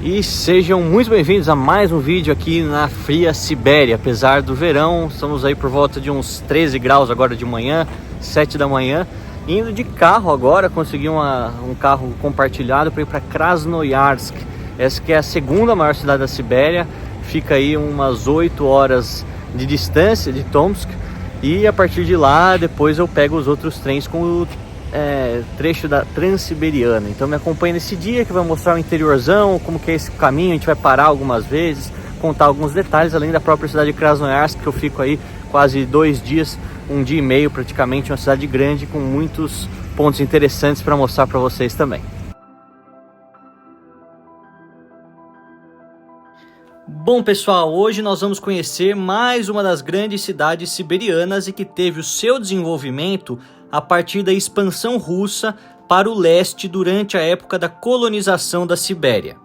E sejam muito bem-vindos a mais um vídeo aqui na fria Sibéria. Apesar do verão, estamos aí por volta de uns 13 graus agora de manhã, 7 da manhã. Indo de carro agora, consegui um carro compartilhado para ir para Krasnoyarsk. Essa que é a segunda maior cidade da Sibéria, fica aí umas 8 horas de distância de Tomsk. E a partir de lá, depois eu pego os outros trens com o trecho da Transiberiana. Então me acompanha nesse dia que vai mostrar o interiorzão, como que é esse caminho. A gente vai parar algumas vezes, contar alguns detalhes, além da própria cidade de Krasnoyarsk, que eu fico aí quase 2 dias, um dia e meio praticamente. Uma cidade grande com muitos pontos interessantes para mostrar para vocês também. Bom pessoal, hoje nós vamos conhecer mais uma das grandes cidades siberianas e que teve o seu desenvolvimento a partir da expansão russa para o leste durante a época da colonização da Sibéria.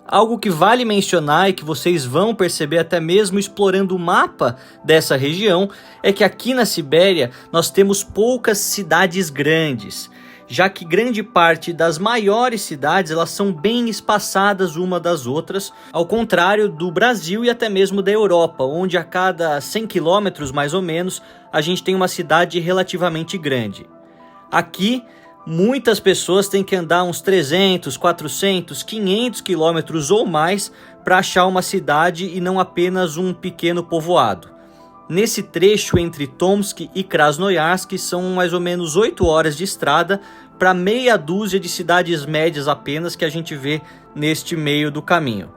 Algo que vale mencionar e que vocês vão perceber até mesmo explorando o mapa dessa região é que aqui na Sibéria nós temos poucas cidades grandes, já que grande parte das maiores cidades elas são bem espaçadas uma das outras, ao contrário do Brasil e até mesmo da Europa, onde a cada 100 quilômetros mais ou menos a gente tem uma cidade relativamente grande. Aqui muitas pessoas têm que andar uns 300, 400, 500 quilômetros ou mais para achar uma cidade e não apenas um pequeno povoado. Nesse trecho entre Tomsk e Krasnoyarsk são mais ou menos 8 horas de estrada para meia dúzia de cidades médias apenas que a gente vê neste meio do caminho.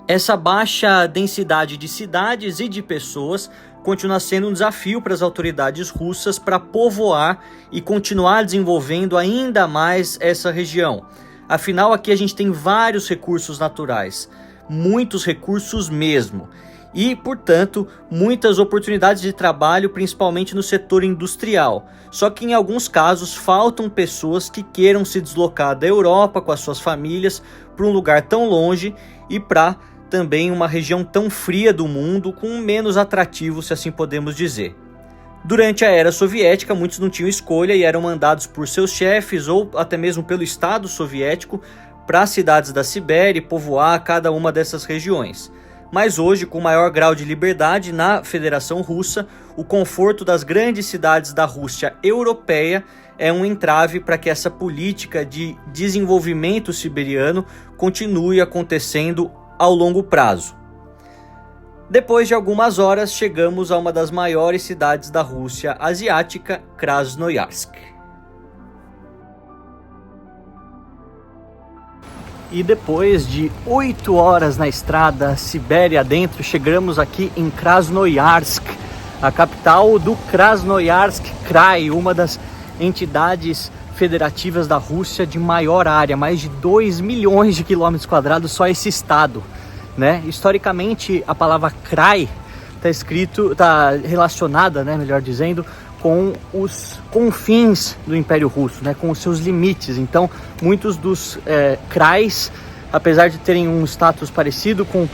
Essa baixa densidade de cidades e de pessoas continua sendo um desafio para as autoridades russas para povoar e continuar desenvolvendo ainda mais essa região. Afinal, aqui a gente tem vários recursos naturais, muitos recursos mesmo. E, portanto, muitas oportunidades de trabalho, principalmente no setor industrial. Só que em alguns casos faltam pessoas que queiram se deslocar da Europa com as suas famílias para um lugar tão longe e para também uma região tão fria do mundo, com menos atrativo, se assim podemos dizer. Durante a era soviética, muitos não tinham escolha e eram mandados por seus chefes ou até mesmo pelo Estado soviético para as cidades da Sibéria e povoar cada uma dessas regiões. Mas hoje, com maior grau de liberdade na Federação Russa, o conforto das grandes cidades da Rússia europeia é um entrave para que essa política de desenvolvimento siberiano continue acontecendo ao longo prazo. Depois de algumas horas, chegamos a uma das maiores cidades da Rússia asiática, Krasnoyarsk. E depois de 8 horas na estrada Sibéria adentro, chegamos aqui em Krasnoyarsk, a capital do Krasnoyarsk Krai, uma das entidades federativas da Rússia de maior área, mais de 2 milhões de quilômetros quadrados só esse estado, né? Historicamente, a palavra Krai está relacionada, né, melhor dizendo, com os confins do Império Russo, né, com os seus limites. Então, muitos dos krais, apesar de terem um status parecido com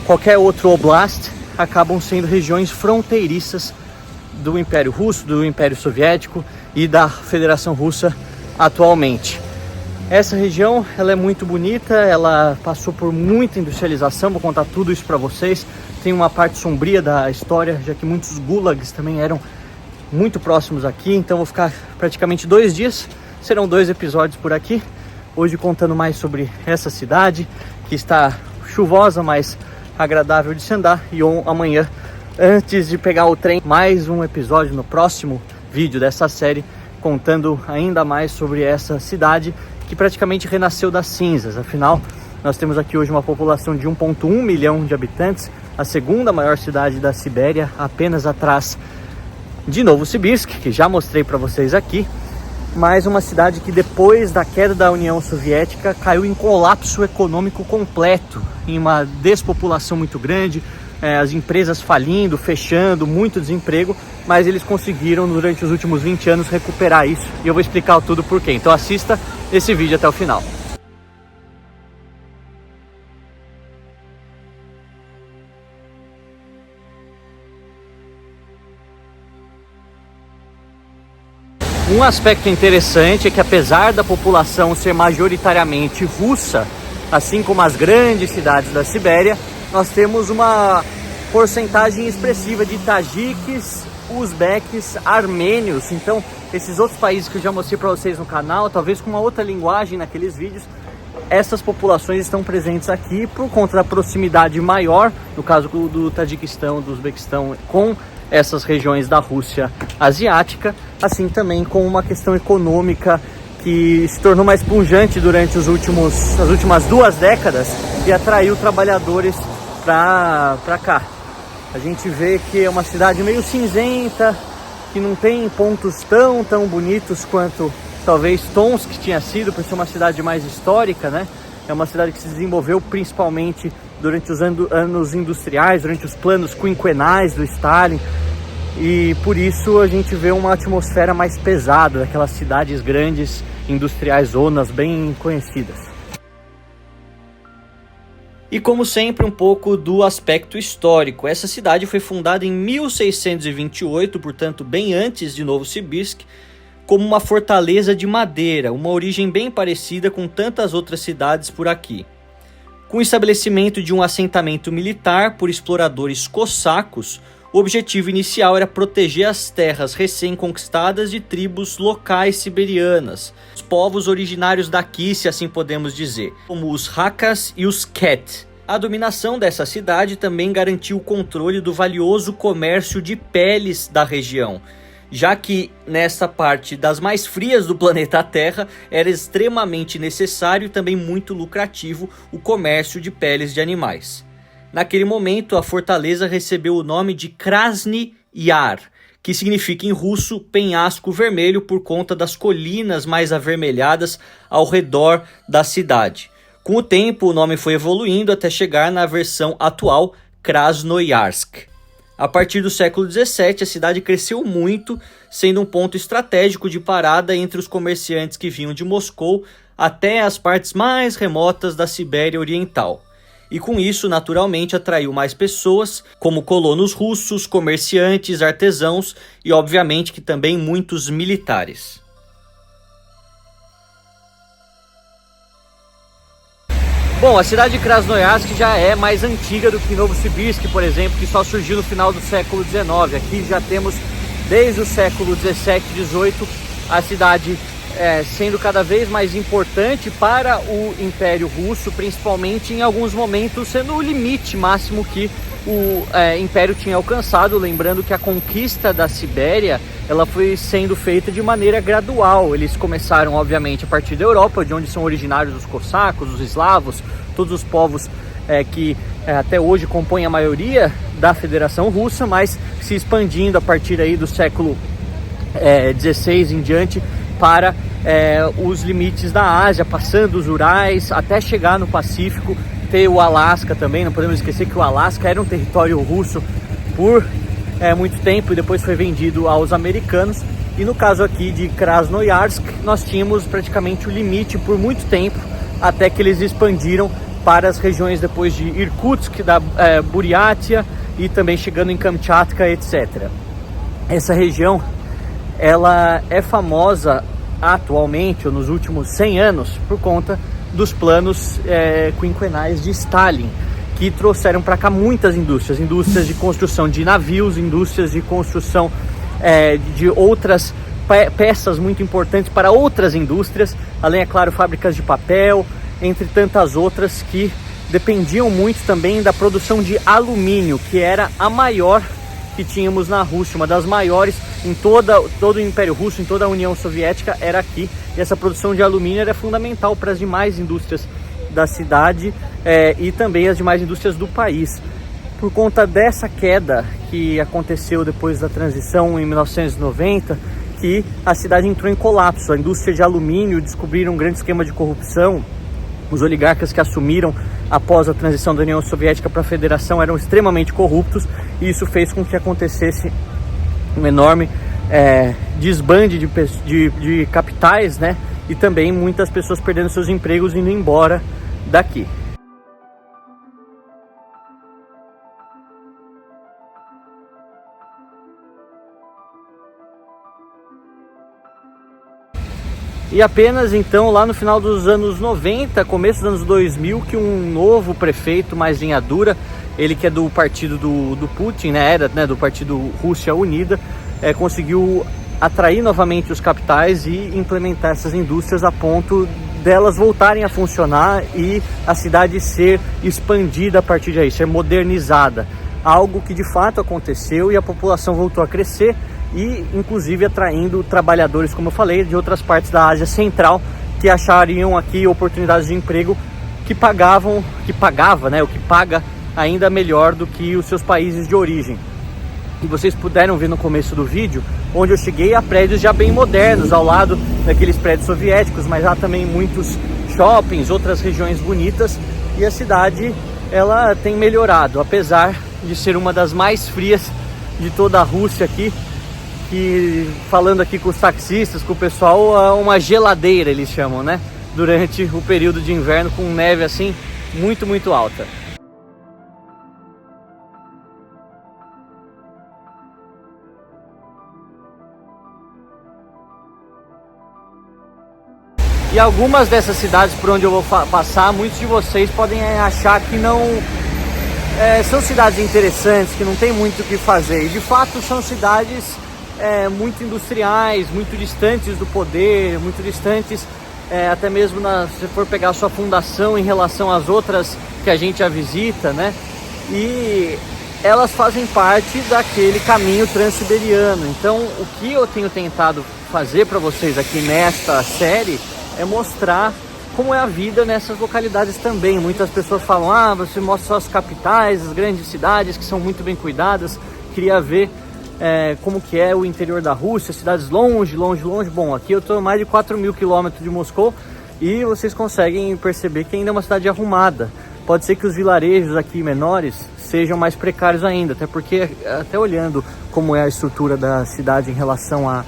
qualquer outro oblast, acabam sendo regiões fronteiriças do Império Russo, do Império Soviético e da Federação Russa atualmente. Essa região ela é muito bonita, ela passou por muita industrialização, vou contar tudo isso para vocês. Tem uma parte sombria da história, já que muitos gulags também eram muito próximos aqui, então vou ficar praticamente 2 dias, serão 2 episódios por aqui, hoje contando mais sobre essa cidade, que está chuvosa, mas agradável de se andar, e amanhã, antes de pegar o trem, mais um episódio no próximo vídeo dessa série, contando ainda mais sobre essa cidade, que praticamente renasceu das cinzas. Afinal, nós temos aqui hoje uma população de 1,1 milhão de habitantes, a segunda maior cidade da Sibéria, apenas atrás de Novosibirsk, que já mostrei para vocês aqui, mas uma cidade que depois da queda da União Soviética caiu em colapso econômico completo, em uma despopulação muito grande, as empresas falindo, fechando, muito desemprego, mas eles conseguiram durante os últimos 20 anos recuperar isso, e eu vou explicar tudo por quê. Então assista esse vídeo até o final. Um aspecto interessante é que, apesar da população ser majoritariamente russa, assim como as grandes cidades da Sibéria, nós temos uma porcentagem expressiva de tajiques, uzbeques, armênios. Então, esses outros países que eu já mostrei para vocês no canal, talvez com uma outra linguagem naqueles vídeos, essas populações estão presentes aqui por conta da proximidade maior, no caso do Tajiquistão, do Uzbequistão, com essas regiões da Rússia asiática, assim também com uma questão econômica que se tornou mais pujante durante as últimas 2 décadas e atraiu trabalhadores para cá. A gente vê que é uma cidade meio cinzenta, que não tem pontos tão bonitos quanto talvez Tomsk tinha sido, por ser uma cidade mais histórica, né? É uma cidade que se desenvolveu principalmente durante os anos industriais, durante os planos quinquenais do Stalin, e por isso a gente vê uma atmosfera mais pesada, daquelas cidades grandes, industriais, zonas bem conhecidas. E como sempre, um pouco do aspecto histórico. Essa cidade foi fundada em 1628, portanto bem antes de Novosibirsk, como uma fortaleza de madeira, uma origem bem parecida com tantas outras cidades por aqui. Com o estabelecimento de um assentamento militar por exploradores cossacos, o objetivo inicial era proteger as terras recém-conquistadas de tribos locais siberianas, os povos originários daqui, se assim podemos dizer, como os Hakas e os Ket. A dominação dessa cidade também garantiu o controle do valioso comércio de peles da região, já que nessa parte das mais frias do planeta Terra era extremamente necessário e também muito lucrativo o comércio de peles de animais. Naquele momento, a fortaleza recebeu o nome de Krasny Yar, que significa em russo penhasco vermelho por conta das colinas mais avermelhadas ao redor da cidade. Com o tempo, o nome foi evoluindo até chegar na versão atual Krasnoyarsk. A partir do século XVII, a cidade cresceu muito, sendo um ponto estratégico de parada entre os comerciantes que vinham de Moscou até as partes mais remotas da Sibéria Oriental. E com isso, naturalmente, atraiu mais pessoas, como colonos russos, comerciantes, artesãos e, obviamente, que também muitos militares. Bom, a cidade de Krasnoyarsk já é mais antiga do que Novosibirsk, por exemplo, que só surgiu no final do século XIX. Aqui já temos, desde o século XVII e XVIII, a cidade sendo cada vez mais importante para o Império Russo, principalmente em alguns momentos sendo o limite máximo que o Império tinha alcançado. Lembrando que a conquista da Sibéria ela foi sendo feita de maneira gradual. Eles começaram, obviamente, a partir da Europa, de onde são originários os cossacos, os eslavos, todos os povos que até hoje compõem a maioria da Federação Russa, mas se expandindo a partir aí do século XVI em diante para os limites da Ásia, passando os Urais até chegar no Pacífico. Ter o Alasca também, não podemos esquecer que o Alasca era um território russo por muito tempo e depois foi vendido aos americanos. E no caso aqui de Krasnoyarsk, nós tínhamos praticamente o limite por muito tempo, até que eles expandiram para as regiões depois de Irkutsk, da Buriátia e também chegando em Kamchatka, etc. Essa região ela é famosa atualmente, ou nos últimos 100 anos, por conta dos planos quinquenais de Stalin, que trouxeram para cá muitas indústrias de construção de navios, indústrias de construção de outras peças muito importantes para outras indústrias, além, é claro, fábricas de papel, entre tantas outras que dependiam muito também da produção de alumínio, que era a maior que tínhamos na Rússia, uma das maiores em todo o Império Russo, em toda a União Soviética, era aqui. E essa produção de alumínio era fundamental para as demais indústrias da cidade e também as demais indústrias do país. Por conta dessa queda que aconteceu depois da transição em 1990, que a cidade entrou em colapso. A indústria de alumínio descobriram um grande esquema de corrupção. Os oligarcas que assumiram após a transição da União Soviética para a Federação eram extremamente corruptos, e isso fez com que acontecesse um enorme desbande de capitais, né? E também muitas pessoas perdendo seus empregos e indo embora daqui. E apenas então lá no final dos anos 90, começo dos anos 2000, que um novo prefeito mais linha dura, ele que é do partido do Putin, né, era, né, do partido Rússia Unida, conseguiu atrair novamente os capitais e implementar essas indústrias a ponto delas voltarem a funcionar e a cidade ser expandida a partir daí, ser modernizada. Algo que de fato aconteceu e a população voltou a crescer e inclusive atraindo trabalhadores, como eu falei, de outras partes da Ásia Central que achariam aqui oportunidades de emprego que paga ainda melhor do que os seus países de origem. E vocês puderam ver no começo do vídeo, onde eu cheguei a prédios já bem modernos, ao lado daqueles prédios soviéticos, mas há também muitos shoppings, outras regiões bonitas, e a cidade ela tem melhorado, apesar de ser uma das mais frias de toda a Rússia aqui, que falando aqui com os taxistas, com o pessoal, uma geladeira eles chamam, né? Durante o período de inverno, com neve assim, muito alta. E algumas dessas cidades por onde eu vou passar, muitos de vocês podem achar que não são cidades interessantes, que não tem muito o que fazer. E de fato são cidades muito industriais, muito distantes do poder, muito distantes até mesmo se for pegar a sua fundação em relação às outras que a gente já visita, né? E elas fazem parte daquele caminho transiberiano. Então o que eu tenho tentado fazer para vocês aqui nesta série é mostrar como é a vida nessas localidades também. Muitas pessoas falam, você mostra só as capitais, as grandes cidades que são muito bem cuidadas, queria ver como que é o interior da Rússia, cidades longe. Bom, aqui eu estou a mais de 4.000 quilômetros de Moscou e vocês conseguem perceber que ainda é uma cidade arrumada. Pode ser que os vilarejos aqui menores sejam mais precários ainda, até porque, até olhando como é a estrutura da cidade em relação a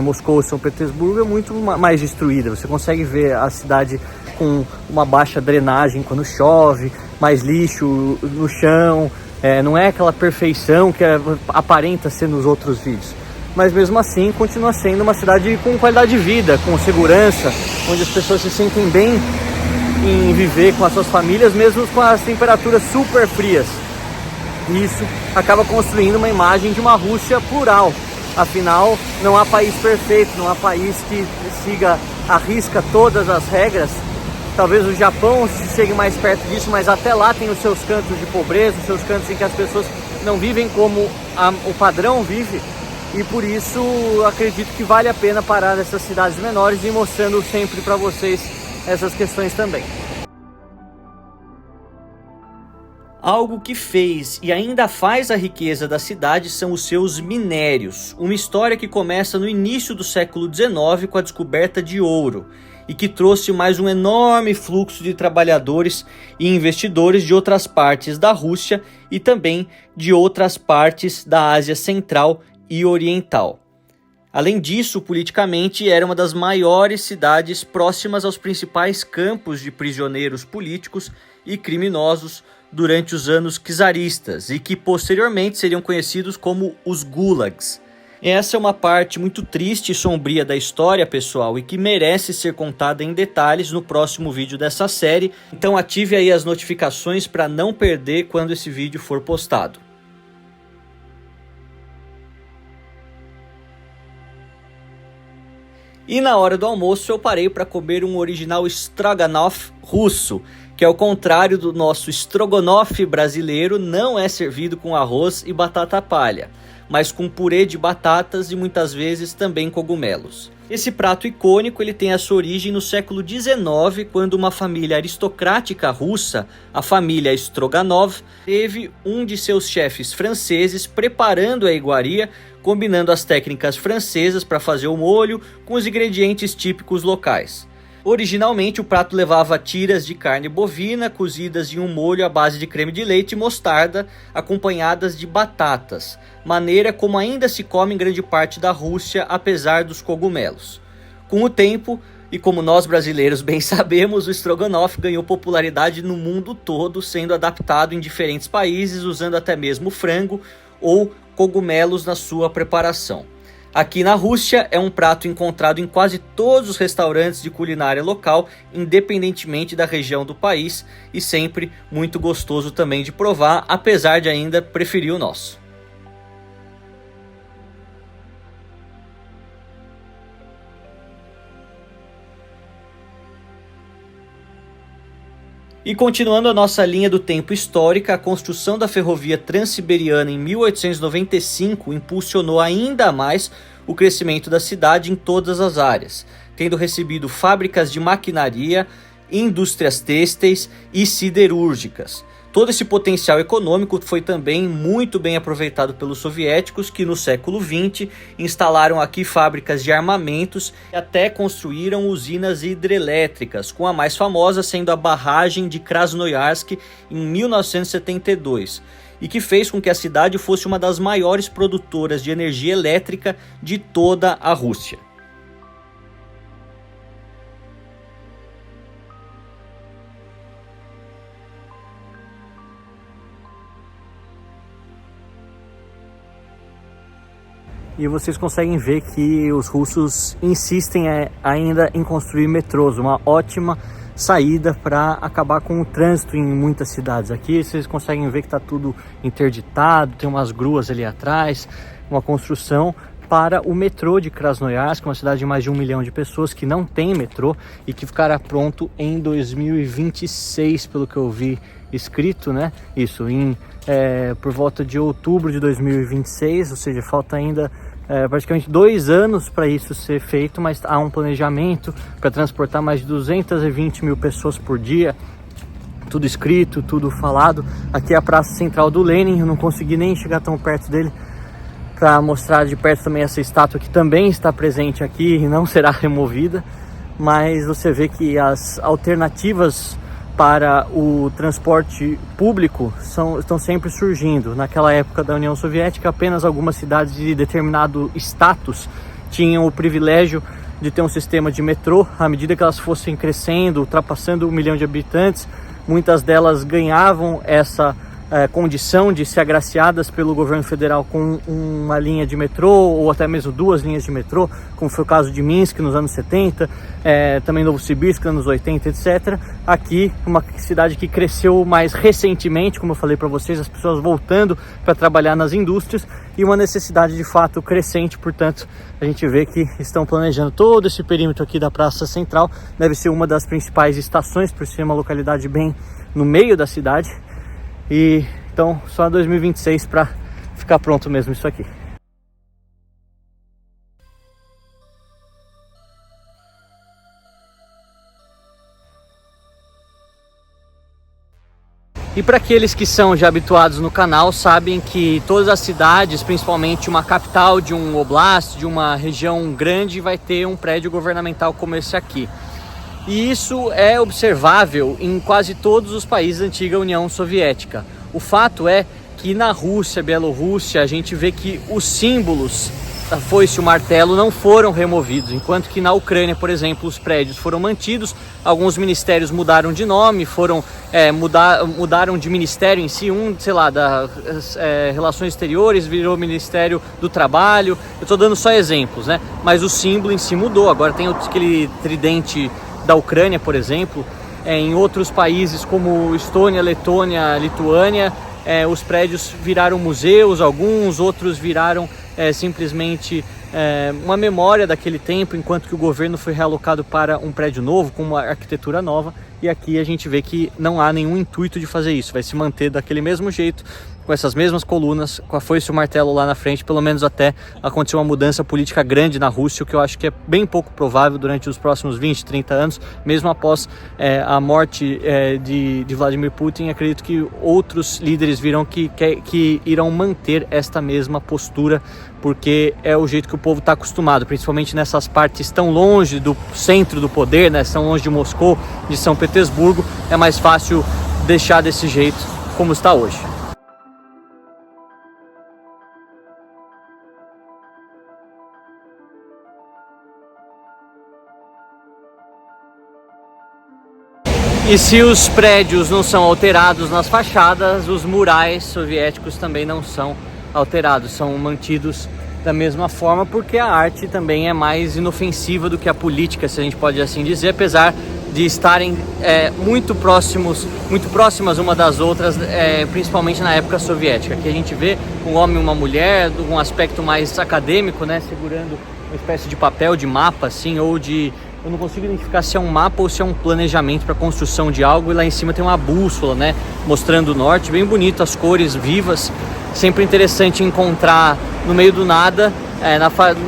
Moscou e São Petersburgo, é muito mais destruída. Você consegue ver a cidade com uma baixa drenagem quando chove, mais lixo no chão, não é aquela perfeição que aparenta ser nos outros vídeos, mas mesmo assim continua sendo uma cidade com qualidade de vida, com segurança, onde as pessoas se sentem bem em viver com as suas famílias, mesmo com as temperaturas super frias. E isso acaba construindo uma imagem de uma Rússia plural. Afinal, não há país perfeito, não há país que siga à risca todas as regras. Talvez o Japão chegue mais perto disso, mas até lá tem os seus cantos de pobreza, os seus cantos em que as pessoas não vivem como o padrão vive. E por isso acredito que vale a pena parar nessas cidades menores e ir mostrando sempre para vocês essas questões também. Algo que fez e ainda faz a riqueza da cidade são os seus minérios. Uma história que começa no início do século XIX com a descoberta de ouro e que trouxe mais um enorme fluxo de trabalhadores e investidores de outras partes da Rússia e também de outras partes da Ásia Central e Oriental. Além disso, politicamente, era uma das maiores cidades próximas aos principais campos de prisioneiros políticos e criminosos durante os anos czaristas e que posteriormente seriam conhecidos como os gulags. Essa é uma parte muito triste e sombria da história, pessoal, e que merece ser contada em detalhes no próximo vídeo dessa série. Então ative aí as notificações para não perder quando esse vídeo for postado. E na hora do almoço eu parei para comer um original Stroganoff russo, que ao contrário do nosso Strogonoff brasileiro, não é servido com arroz e batata palha, mas com purê de batatas e muitas vezes também cogumelos. Esse prato icônico ele tem a sua origem no século XIX, quando uma família aristocrática russa, a família Stroganov, teve um de seus chefes franceses preparando a iguaria, combinando as técnicas francesas para fazer o molho com os ingredientes típicos locais. Originalmente o prato levava tiras de carne bovina cozidas em um molho à base de creme de leite e mostarda, acompanhadas de batatas, maneira como ainda se come em grande parte da Rússia, apesar dos cogumelos. Com o tempo, e como nós brasileiros bem sabemos, o Strogonoff ganhou popularidade no mundo todo, sendo adaptado em diferentes países, usando até mesmo frango ou cogumelos na sua preparação. Aqui na Rússia é um prato encontrado em quase todos os restaurantes de culinária local, independentemente da região do país, e sempre muito gostoso também de provar, apesar de ainda preferir o nosso. E continuando a nossa linha do tempo histórica, a construção da ferrovia Transiberiana em 1895 impulsionou ainda mais o crescimento da cidade em todas as áreas, tendo recebido fábricas de maquinaria, indústrias têxteis e siderúrgicas. Todo esse potencial econômico foi também muito bem aproveitado pelos soviéticos, que no século XX instalaram aqui fábricas de armamentos e até construíram usinas hidrelétricas, com a mais famosa sendo a barragem de Krasnoyarsk em 1972, e que fez com que a cidade fosse uma das maiores produtoras de energia elétrica de toda a Rússia. E vocês conseguem ver que os russos insistem ainda em construir metrôs, uma ótima saída para acabar com o trânsito em muitas cidades. Aqui vocês conseguem ver que está tudo interditado, tem umas gruas ali atrás, uma construção para o metrô de Krasnoyarsk, uma cidade de mais de 1 milhão de pessoas que não tem metrô e que ficará pronto em 2026, pelo que eu vi escrito, né? Isso, por volta de outubro de 2026, ou seja, falta ainda praticamente 2 anos para isso ser feito, mas há um planejamento para transportar mais de 220 mil pessoas por dia, tudo escrito, tudo falado. Aqui é a Praça Central do Lenin, eu não consegui nem chegar tão perto dele para mostrar de perto também essa estátua que também está presente aqui e não será removida, mas você vê que as alternativas para o transporte público estão sempre surgindo. Naquela época da União Soviética, apenas algumas cidades de determinado status tinham o privilégio de ter um sistema de metrô. À medida que elas fossem crescendo, ultrapassando 1 milhão de habitantes, muitas delas ganhavam essa condição de ser agraciadas pelo governo federal com uma linha de metrô ou até mesmo 2 linhas de metrô, como foi o caso de Minsk nos anos 70, também Novosibirsk nos anos 80, etc. Aqui, uma cidade que cresceu mais recentemente, como eu falei para vocês, as pessoas voltando para trabalhar nas indústrias e uma necessidade de fato crescente. Portanto, a gente vê que estão planejando todo esse perímetro aqui da Praça Central, deve ser uma das principais estações, por ser uma localidade bem no meio da cidade. E então só 2026 para ficar pronto mesmo isso aqui. E para aqueles que são já habituados no canal, sabem que todas as cidades, principalmente uma capital de um oblast, de uma região grande, vai ter um prédio governamental como esse aqui. E isso é observável em quase todos os países da antiga União Soviética. O fato é que na Rússia, Bielorrússia, a gente vê que os símbolos, a foice e o martelo, não foram removidos, enquanto que na Ucrânia, por exemplo, os prédios foram mantidos, alguns ministérios mudaram de nome, mudaram de ministério em si, Relações Exteriores virou Ministério do Trabalho. Eu estou dando só exemplos, né? Mas o símbolo em si mudou, agora tem aquele tridente da Ucrânia, por exemplo. Em outros países como Estônia, Letônia, Lituânia, os prédios viraram museus, alguns, outros viraram simplesmente uma memória daquele tempo, enquanto que o governo foi realocado para um prédio novo, com uma arquitetura nova. E aqui a gente vê que não há nenhum intuito de fazer isso, vai se manter daquele mesmo jeito, com essas mesmas colunas, com a foice e o martelo lá na frente, pelo menos até acontecer uma mudança política grande na Rússia, o que eu acho que é bem pouco provável durante os próximos 20, 30 anos, mesmo após a morte de Vladimir Putin. Acredito que outros líderes virão que irão manter esta mesma postura, porque é o jeito que o povo está acostumado, principalmente nessas partes tão longe do centro do poder, né? Tão longe de Moscou, de São Petersburgo, é mais fácil deixar desse jeito como está hoje. E se os prédios não são alterados nas fachadas, os murais soviéticos também não são alterados, são mantidos da mesma forma, porque a arte também é mais inofensiva do que a política, se a gente pode assim dizer, apesar de estarem muito próximas uma das outras, principalmente na época soviética. Aqui a gente vê um homem e uma mulher, um aspecto mais acadêmico, né, segurando uma espécie de papel, de mapa, assim, ou de... Eu não consigo identificar se é um mapa ou se é um planejamento para construção de algo, e lá em cima tem uma bússola, né, mostrando o norte, bem bonito, as cores vivas. Sempre interessante encontrar no meio do nada,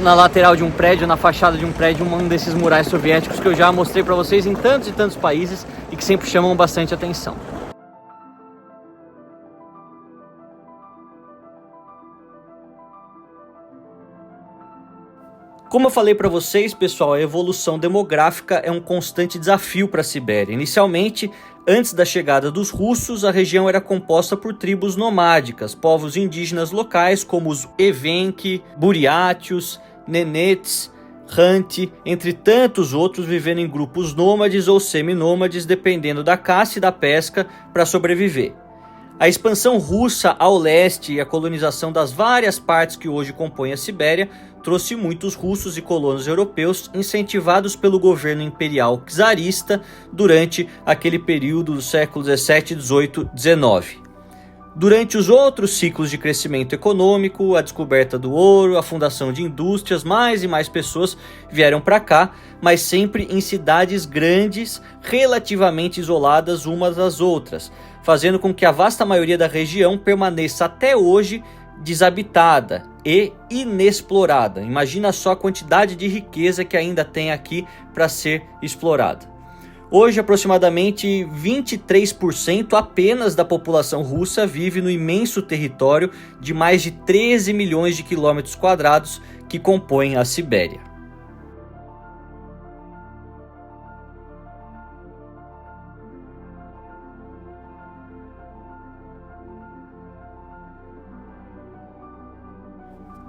na lateral de um prédio, na fachada de um prédio, um desses murais soviéticos que eu já mostrei para vocês em tantos e tantos países e que sempre chamam bastante atenção. Como eu falei para vocês, pessoal, a evolução demográfica é um constante desafio para a Sibéria. Inicialmente, antes da chegada dos russos, a região era composta por tribos nomádicas, povos indígenas locais como os Evenki, Buriatios, Nenets, Khanty, entre tantos outros, vivendo em grupos nômades ou seminômades, dependendo da caça e da pesca para sobreviver. A expansão russa ao leste e a colonização das várias partes que hoje compõem a Sibéria trouxe muitos russos e colonos europeus incentivados pelo governo imperial czarista durante aquele período do século XVII, XVIII, XIX. Durante os outros ciclos de crescimento econômico, a descoberta do ouro, a fundação de indústrias, mais e mais pessoas vieram para cá, mas sempre em cidades grandes, relativamente isoladas umas das outras, fazendo com que a vasta maioria da região permaneça até hoje desabitada e inexplorada. Imagina só a quantidade de riqueza que ainda tem aqui para ser explorada. Hoje, aproximadamente 23% apenas da população russa vive no imenso território de mais de 13 milhões de quilômetros quadrados que compõem a Sibéria.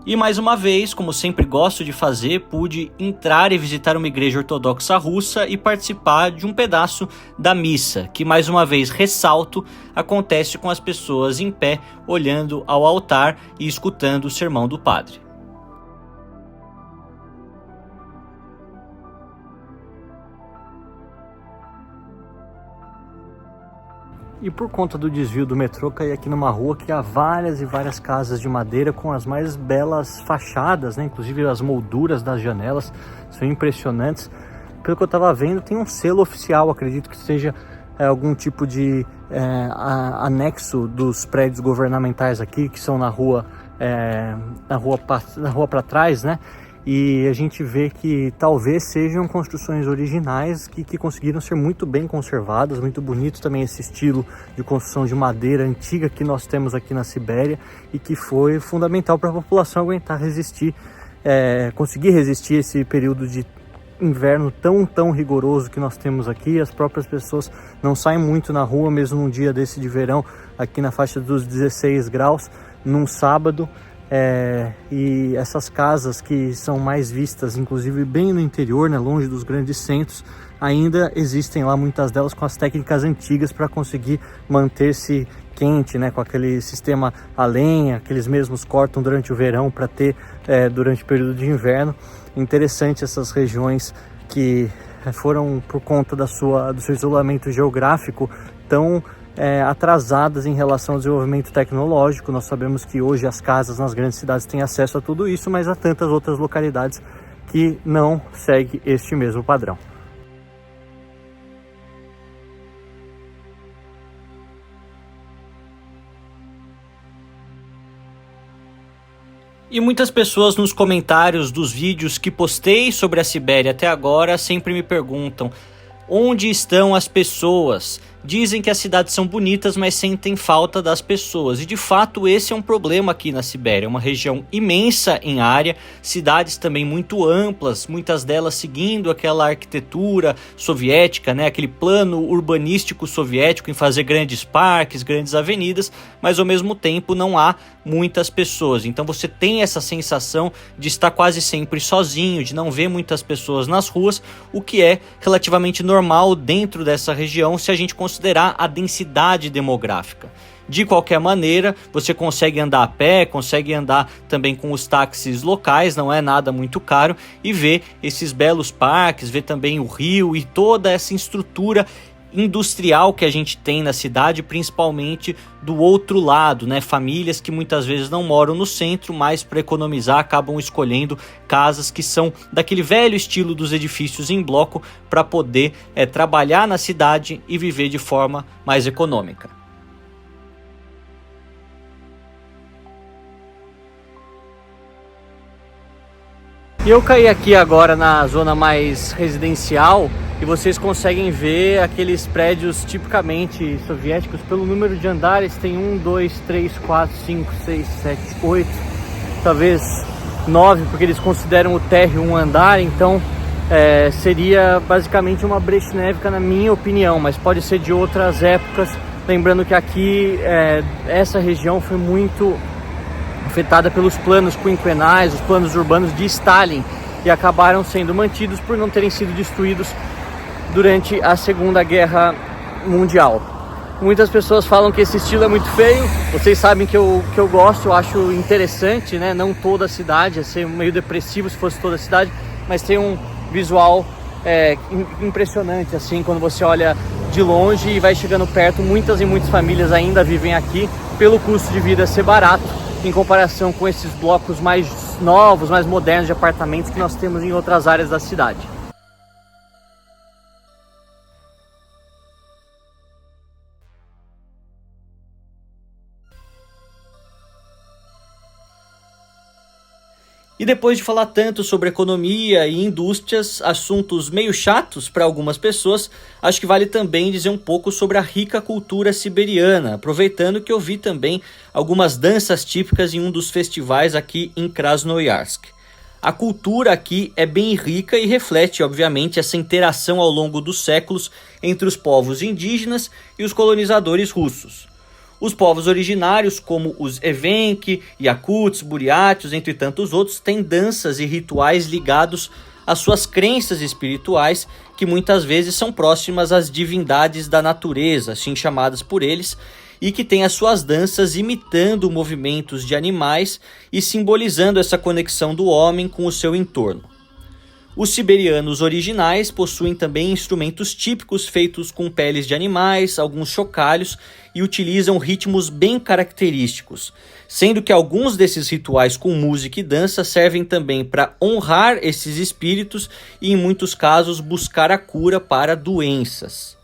E mais uma vez, como sempre gosto de fazer, pude entrar e visitar uma igreja ortodoxa russa e participar de um pedaço da missa, que mais uma vez ressalto, acontece com as pessoas em pé, olhando ao altar e escutando o sermão do padre. E por conta do desvio do metrô, caí aqui numa rua que há várias e várias casas de madeira com as mais belas fachadas, né? Inclusive as molduras das janelas são impressionantes. Pelo que eu estava vendo, tem um selo oficial, acredito que seja algum tipo de anexo dos prédios governamentais aqui, que são na rua para trás, né? E a gente vê que talvez sejam construções originais que conseguiram ser muito bem conservadas, muito bonito também esse estilo de construção de madeira antiga que nós temos aqui na Sibéria e que foi fundamental para a população aguentar resistir, conseguir resistir esse período de inverno tão rigoroso que nós temos aqui. As próprias pessoas não saem muito na rua, mesmo num dia desse de verão, aqui na faixa dos 16 graus, num sábado. E essas casas que são mais vistas, inclusive bem no interior, né, longe dos grandes centros, ainda existem lá muitas delas com as técnicas antigas para conseguir manter-se quente, né, com aquele sistema a lenha que eles mesmos cortam durante o verão para ter durante o período de inverno. Interessante essas regiões que foram, por conta do seu isolamento geográfico, tão atrasadas em relação ao desenvolvimento tecnológico. Nós sabemos que hoje as casas nas grandes cidades têm acesso a tudo isso, mas há tantas outras localidades que não seguem este mesmo padrão. E muitas pessoas nos comentários dos vídeos que postei sobre a Sibéria até agora sempre me perguntam: onde estão as pessoas? Dizem que as cidades são bonitas, mas sentem falta das pessoas. E de fato esse é um problema aqui na Sibéria. É uma região imensa em área, cidades também muito amplas, muitas delas seguindo aquela arquitetura soviética, né? Aquele plano urbanístico soviético em fazer grandes parques, grandes avenidas, mas ao mesmo tempo não há muitas pessoas. Então você tem essa sensação de estar quase sempre sozinho, de não ver muitas pessoas nas ruas, o que é relativamente normal normal dentro dessa região se a gente considerar a densidade demográfica. De qualquer maneira, você consegue andar a pé, consegue andar também com os táxis locais, não é nada muito caro, e ver esses belos parques, ver também o rio e toda essa estrutura industrial que a gente tem na cidade, principalmente do outro lado, né? Famílias que muitas vezes não moram no centro, mas para economizar acabam escolhendo casas que são daquele velho estilo dos edifícios em bloco para poder trabalhar na cidade e viver de forma mais econômica. E eu caí aqui agora na zona mais residencial e vocês conseguem ver aqueles prédios tipicamente soviéticos. Pelo número de andares, tem 1, 2, 3, 4, 5, 6, 7, 8, talvez 9, porque eles consideram o térreo um andar, então seria basicamente uma Brezhnevica na minha opinião, mas pode ser de outras épocas. Lembrando que aqui essa região foi muito afetada pelos planos quinquenais, os planos urbanos de Stalin, e acabaram sendo mantidos por não terem sido destruídos durante a Segunda Guerra Mundial. Muitas pessoas falam que esse estilo é muito feio, vocês sabem que eu gosto, eu acho interessante, né? Não toda a cidade, ia ser meio depressivo se fosse toda a cidade, mas tem um visual impressionante, assim, quando você olha de longe e vai chegando perto. Muitas e muitas famílias ainda vivem aqui, pelo custo de vida ser barato, em comparação com esses blocos mais novos, mais modernos de apartamentos que nós temos em outras áreas da cidade. E depois de falar tanto sobre economia e indústrias, assuntos meio chatos para algumas pessoas, acho que vale também dizer um pouco sobre a rica cultura siberiana, aproveitando que eu vi também algumas danças típicas em um dos festivais aqui em Krasnoyarsk. A cultura aqui é bem rica e reflete, obviamente, essa interação ao longo dos séculos entre os povos indígenas e os colonizadores russos. Os povos originários, como os Evenki, Yakuts, Buriatos, entre tantos outros, têm danças e rituais ligados às suas crenças espirituais, que muitas vezes são próximas às divindades da natureza, assim chamadas por eles, e que têm as suas danças imitando movimentos de animais e simbolizando essa conexão do homem com o seu entorno. Os siberianos originais possuem também instrumentos típicos feitos com peles de animais, alguns chocalhos, e utilizam ritmos bem característicos, sendo que alguns desses rituais com música e dança servem também para honrar esses espíritos e, em muitos casos, buscar a cura para doenças.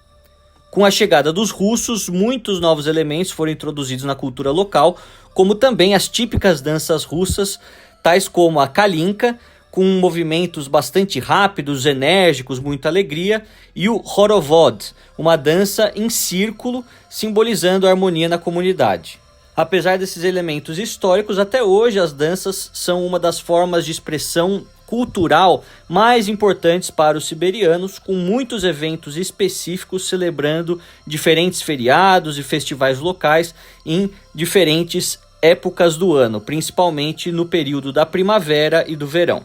Com a chegada dos russos, muitos novos elementos foram introduzidos na cultura local, como também as típicas danças russas, tais como a kalinka, com movimentos bastante rápidos, enérgicos, muita alegria, e o horovod, uma dança em círculo, simbolizando a harmonia na comunidade. Apesar desses elementos históricos, até hoje as danças são uma das formas de expressão cultural mais importantes para os siberianos, com muitos eventos específicos celebrando diferentes feriados e festivais locais em diferentes épocas do ano, principalmente no período da primavera e do verão.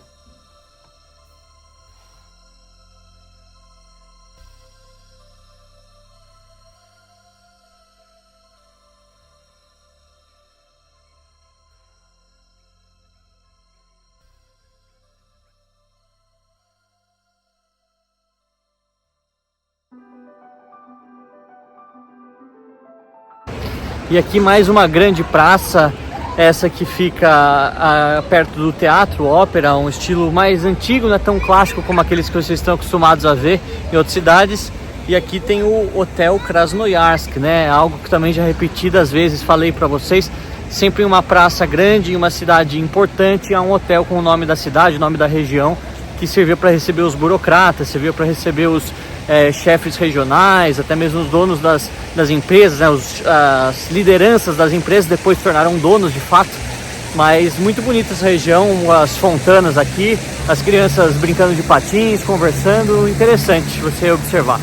E aqui mais uma grande praça, essa que fica perto do teatro, ópera, um estilo mais antigo, não é tão clássico como aqueles que vocês estão acostumados a ver em outras cidades. E aqui tem o Hotel Krasnoyarsk, né? Algo que também já repetidas vezes falei para vocês. Sempre em uma praça grande, em uma cidade importante, há um hotel com o nome da cidade, o nome da região, que serviu para receber os burocratas, serviu para receber os chefes regionais, até mesmo os donos das empresas, né? As lideranças das empresas depois se tornaram donos de fato. Mas muito bonita essa região, as fontanas aqui, as crianças brincando de patins, conversando, interessante você observar.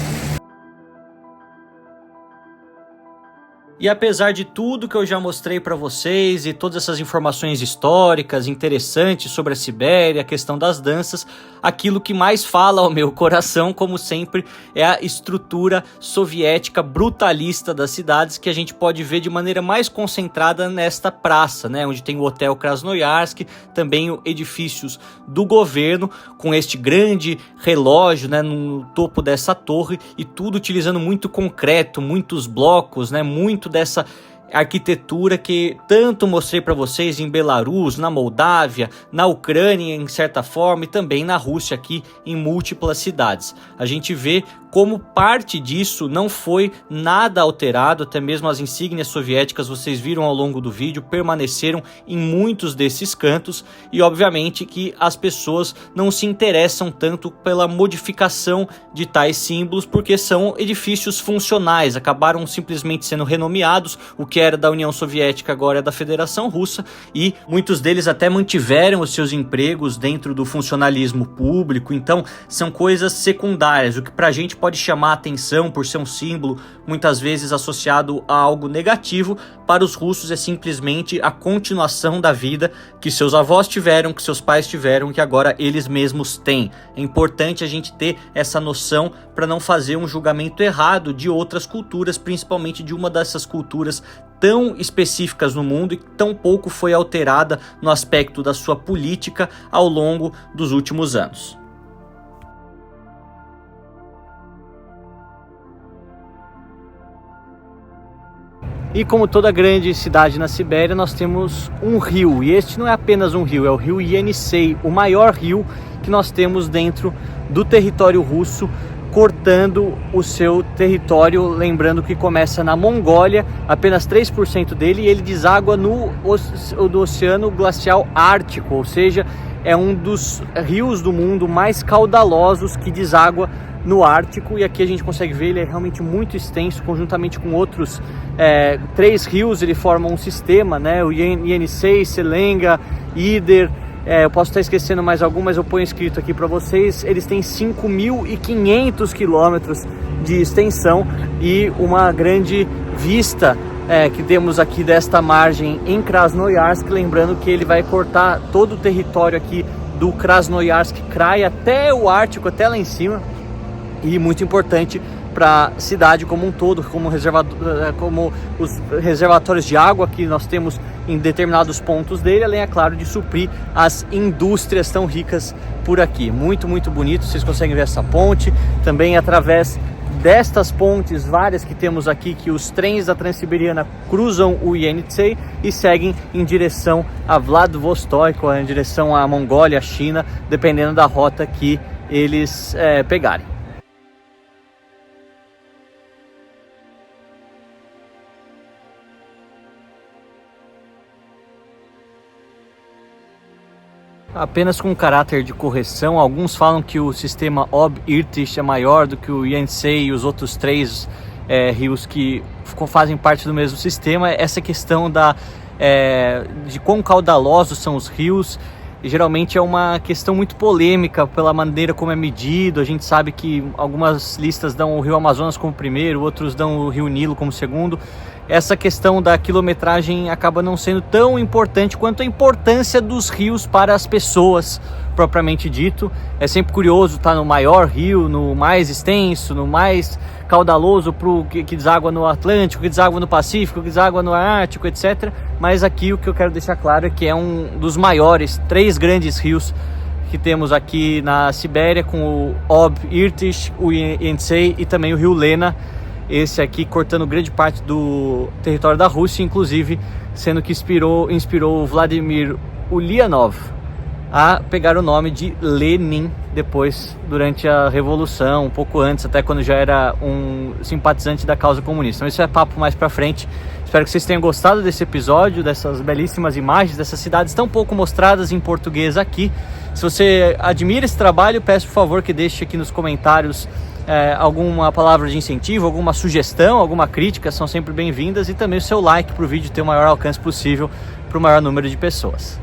E apesar de tudo que eu já mostrei para vocês e todas essas informações históricas interessantes sobre a Sibéria, a questão das danças, aquilo que mais fala ao meu coração, como sempre, é a estrutura soviética brutalista das cidades, que a gente pode ver de maneira mais concentrada nesta praça, né, onde tem o Hotel Krasnoyarsk, também edifícios do governo, com este grande relógio, né, no topo dessa torre, e tudo utilizando muito concreto, muitos blocos, né, muito dessa arquitetura que tanto mostrei para vocês em Belarus, na Moldávia, na Ucrânia em certa forma e também na Rússia aqui em múltiplas cidades. A gente vê como parte disso não foi nada alterado, até mesmo as insígnias soviéticas, vocês viram ao longo do vídeo, permaneceram em muitos desses cantos, e obviamente que as pessoas não se interessam tanto pela modificação de tais símbolos, porque são edifícios funcionais, acabaram simplesmente sendo renomeados, o que era da União Soviética agora é da Federação Russa, e muitos deles até mantiveram os seus empregos dentro do funcionalismo público, então são coisas secundárias, o que pra gente pode chamar a atenção por ser um símbolo muitas vezes associado a algo negativo, para os russos é simplesmente a continuação da vida que seus avós tiveram, que seus pais tiveram, que agora eles mesmos têm. É importante a gente ter essa noção para não fazer um julgamento errado de outras culturas, principalmente de uma dessas culturas tão específicas no mundo e que tão pouco foi alterada no aspecto da sua política ao longo dos últimos anos. E como toda grande cidade na Sibéria, nós temos um rio, e este não é apenas um rio, é o rio Yenisei, o maior rio que nós temos dentro do território russo, cortando o seu território, lembrando que começa na Mongólia, apenas 3% dele, e ele deságua no Oceano Glacial Ártico, ou seja, é um dos rios do mundo mais caudalosos que deságua no Ártico, e aqui a gente consegue ver, ele é realmente muito extenso, conjuntamente com outros 3 rios, ele forma um sistema, né? O Yenisei, Selenga, Ider, eu posso estar esquecendo mais algum, mas eu ponho escrito aqui para vocês, eles têm 5.500 quilômetros de extensão e uma grande vista que temos aqui desta margem em Krasnoyarsk, lembrando que ele vai cortar todo o território aqui do Krasnoyarsk Krai até o Ártico, até lá em cima, e muito importante para a cidade como um todo, como os reservatórios de água que nós temos em determinados pontos dele, além, é claro, de suprir as indústrias tão ricas por aqui. Muito, muito bonito, vocês conseguem ver essa ponte, também através destas pontes, várias que temos aqui, que os trens da Transiberiana cruzam o Yenisei e seguem em direção a Vladivostok, ou em direção à Mongólia, à China, dependendo da rota que eles pegarem. Apenas com caráter de correção, alguns falam que o sistema Ob-Irtysh é maior do que o Yenisei e os outros 3 rios que fazem parte do mesmo sistema. Essa questão de quão caudalosos são os rios, geralmente é uma questão muito polêmica pela maneira como é medido. A gente sabe que algumas listas dão o rio Amazonas como primeiro, outros dão o rio Nilo como segundo. Essa questão da quilometragem acaba não sendo tão importante quanto a importância dos rios para as pessoas, propriamente dito. É sempre curioso estar no maior rio, no mais extenso, no mais caudaloso, que deságua no Atlântico, que deságua no Pacífico, que deságua no Ártico, etc. Mas aqui o que eu quero deixar claro é que é um dos maiores, 3 grandes rios que temos aqui na Sibéria, com o Ob-Irtysh, o Yenisei e também o rio Lena, esse aqui cortando grande parte do território da Rússia, inclusive sendo que inspirou o Vladimir Ulyanov a pegar o nome de Lenin depois, durante a Revolução, um pouco antes, até quando já era um simpatizante da causa comunista. Mas isso é papo mais pra frente. Espero que vocês tenham gostado desse episódio, dessas belíssimas imagens, dessas cidades tão pouco mostradas em português aqui. Se você admira esse trabalho, peço por favor que deixe aqui nos comentários alguma palavra de incentivo, alguma sugestão, alguma crítica, são sempre bem-vindas, e também o seu like para o vídeo ter o maior alcance possível para o maior número de pessoas.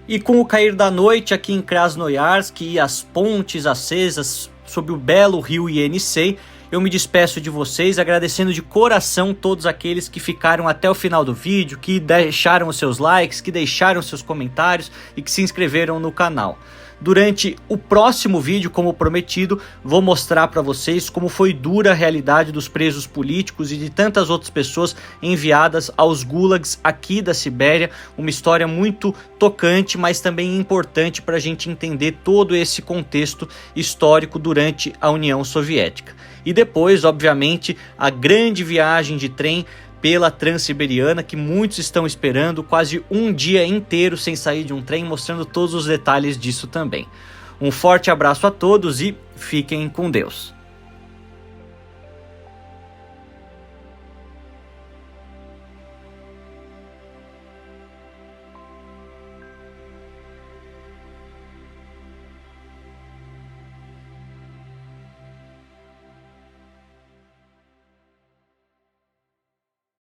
E com o cair da noite aqui em Krasnoyarsk e as pontes acesas sobre o belo rio Yenisei, eu me despeço de vocês agradecendo de coração todos aqueles que ficaram até o final do vídeo, que deixaram os seus likes, que deixaram seus comentários e que se inscreveram no canal. Durante o próximo vídeo, como prometido, vou mostrar para vocês como foi dura a realidade dos presos políticos e de tantas outras pessoas enviadas aos gulags aqui da Sibéria. Uma história muito tocante, mas também importante para a gente entender todo esse contexto histórico durante a União Soviética. E depois, obviamente, a grande viagem de trem pela Transiberiana, que muitos estão esperando, quase um dia inteiro sem sair de um trem, mostrando todos os detalhes disso também. Um forte abraço a todos e fiquem com Deus.